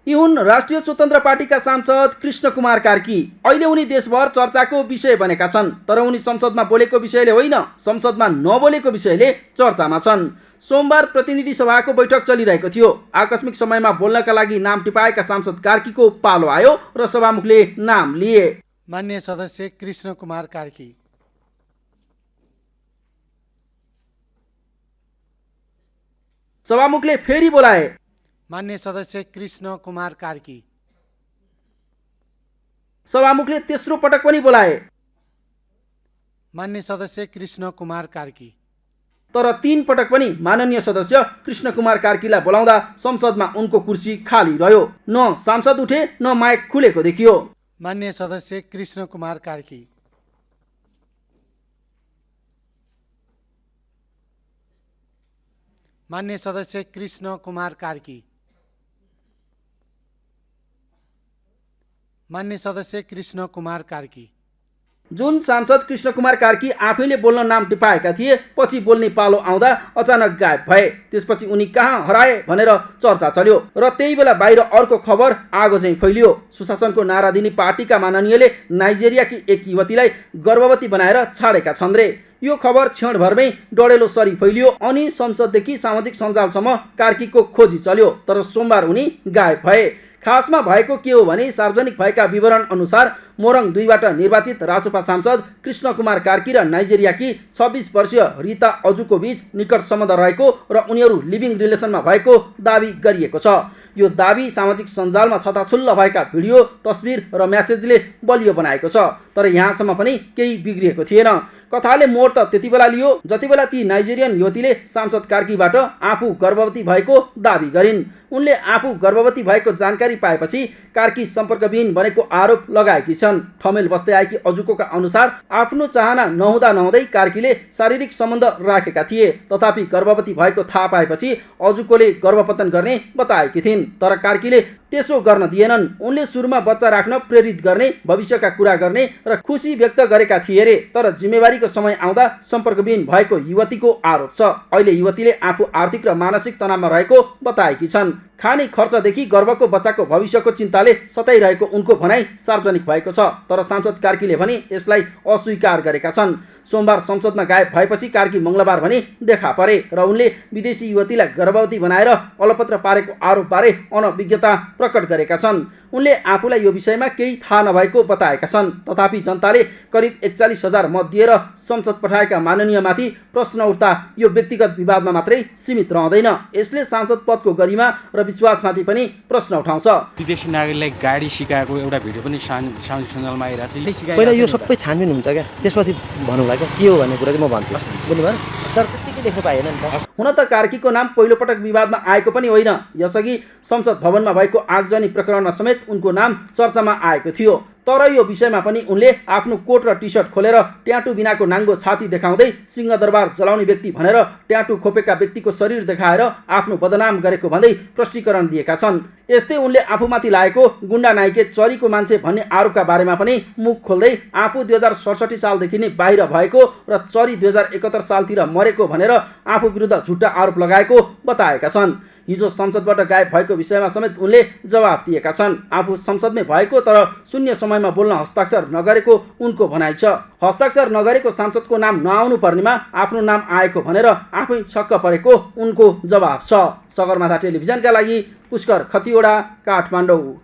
यी हुन् राष्ट्रिय स्वतन्त्र पार्टीका सांसद कृष्ण कुमार कार्की। अहिले उनी देशभर चर्चाको विषय बनेका छन्, तर उनी संसदमा बोलेको विषयले होइन, संसदमा नबोलेको विषयले चर्चामा छन्। सोमबार प्रतिनिधि सभाको बैठक चलिरहेको थियो। आकस्मिक समयमा बोल्नका लागि नाम टिपाएका सांसद कार्कीको पालो आयो र सभामुखले नाम लिए। माननीय सदस्य कृष्ण कुमार कार्की। सभामुखले फेरि बोलाए। माननीय सदस्य कृष्ण कुमार कार्की। सभामुखले तेस्रो पटक पनि बोलाए। माननीय सदस्य कृष्ण कुमार कार्की। तर 3 पटक पनि माननीय सदस्य कृष्ण कुमार कार्कीलाई बोलाउँदा संसदमा उनको कुर्सी खाली रह्यो। न सांसद उठे न माइक खुलेको देखियो। माननीय सदस्य कृष्ण कुमार कार्की। माननीय सदस्य कृष्ण कुमार कार्की। माननीय सदस्य कृष्ण कुमार कार्की। जुन सांसद कृष्ण कुमार कार्की आफैले बोल्न नाम टिपाएका थिए, पछि बोल्ने पालो आउँदा अचानक गायब भए। त्यसपछि उनी कहाँ हराए भनेर चर्चा चल्यो र त्यही बेला बाहिर अर्को खबर आगो चाहिँ फैलियो। सुशासनको नारा दिने पार्टीका माननीयले नाइजेरियाकी एक युवतीलाई गर्भवती बनाएर छाडेका छन् रे। यो खबर क्षणभरमै डढेलो सरी फैलियो अनि संसददेखि सामाजिक सञ्जालसम्म कार्कीको खोजी चल्यो। तर सोमबार उनी गायब भए। खासमा भएको के हो भने सार्वजनिक भएका विवरण अनुसार मोरङ 2बाट निर्वाचित रासोपा सांसद कृष्ण कुमार कार्की र नाइजेरियाकी 26 वर्षीय रिता अजुको बीच निकट सम्बन्ध रहेको र उनीहरू लिभिङ रिलेसनमा भएको दाबी गरिएको छ। यो दाबी सामाजिक सञ्जालमा छताछुल्ल भएका भिडियो, तस्बिर र म्यासेजले बलियो बनाएको छ। तर यहाँसम्म पनि केही बिग्रिएको थिएन। कथाले मोड त त्यति बेला लियो जति बेला ती नाइजेरियन युवतीले सांसद कार्कीबाट आफू गर्भवती भएको दाबी गरिन्। उनले आफू गर्भवती भएको जानकारी पाएपछि कार्की सम्पर्कविहीन बनेको आरोप लगाएकी छन्। ठमेल बस्दै आएकी अजुकोका अनुसार आफ्नो चाहना नहुँदा नहुँदै कार्कीले शारीरिक सम्बन्ध राखेका थिए। तथापि गर्भवती भएको थाहा पाएपछि अजुकोले गर्भपतन गर्ने बताएकी थिइन्। तर कार्कीले त्यसो गर्न दिएनन्। उनले सुरुमा बच्चा राख्न प्रेरित गर्ने, भविष्यका कुरा गर्ने र खुसी व्यक्त गरेका थिए रे। तर जिम्मेवारीको समय आउँदा सम्पर्कविहीन भएको युवतीको आरोप छ। अहिले युवतीले आफू आर्थिक र मानसिक तनावमा रहेको बताएकी छन्। खाने खर्चदेखि गर्भको बच्चाको भविष्यको चिन्ताले सताइरहेको उनको भनाइ सार्वजनिक भएको छ। तर सांसद कार्कीले भने यसलाई अस्वीकार गरेका छन्। सोमबार संसदमा गायब भएपछि कार्की मंगलबार भने देखा परे र उनले विदेशी युवतीलाई गर्भवती बनाएर अलपत्र पारेको आरोपबारे अनभिज्ञता प्रकट गरेका छन्। उनले आफूलाई यो विषयमा केही थाहा नभएको बताएका छन्। तथापि जनताले करिब 41,000 मत दिएर संसद पठाएका माननीयमाथि प्रश्न उठ्दा यो व्यक्तिगत विवादमा मात्रै सीमित रहँदैन। यसले सांसद पदको गरिमा र विश्वासमाथि पनि प्रश्न उठाउँछ। विदेशी नागरिकलाई गाडी सिकाएको एउटा भिडियो पनि सामाजिक सञ्जालमा आइरहेको छ। पहिला यो सबै छानबिन हुन्छ क्या, त्यसपछि भन्नुलाई के हो भन्ने कुरा चाहिँ म भन्छु। बुझ्नु भएन? तर त्यतिकै लेख्नु पाएन नि त। हुन त कार्कीको नाम पहिलोपटक विवादमा आएको पनि होइन। यसअघि संसद भवनमा भएको आगजनी प्रकरणमा समेत उनको नाम चर्चामा आएको थियो। तर यो विषयमा पनि उनले आफ्नो कोट र टी सर्ट खोलेर ट्याटु बिनाको नाङ्गो छाती देखाउँदै सिंहदरबार जलाउने व्यक्ति भनेर ट्याटु खोपेका व्यक्तिको शरीर देखाएर आफ्नो बदनाम गरेको भन्दै प्रष्टीकरण दिएका छन्। यस्तै उनले आफूमाथि लागेको गुण्डा नाइके चरीको मान्छे भन्ने आरोपका बारेमा पनि मुख खोल्दै आफू 2067 सालदेखि नै बाहिर भएको र चरी 2071 सालतिर मरेको भनेर आफू विरुद्ध झुट्टा आरोप लगाएको बताएका छन्। हिजो संसदबाट गायब भएको विषयमा समेत उनले जवाफ दिएका छन्। आफू संसदमै भएको तर शून्य समयमा बोल्न हस्ताक्षर नगरेको उनको भनाइ छ। हस्ताक्षर नगरेको सांसदको नाम नआउनु पर्नेमा आफ्नो नाम आएको भनेर आफै छक्क परेको उनको जवाफ छ। सगरमाथा टेलिभिजनका लागि पुष्कर खतिवडा, काठमाडौँ।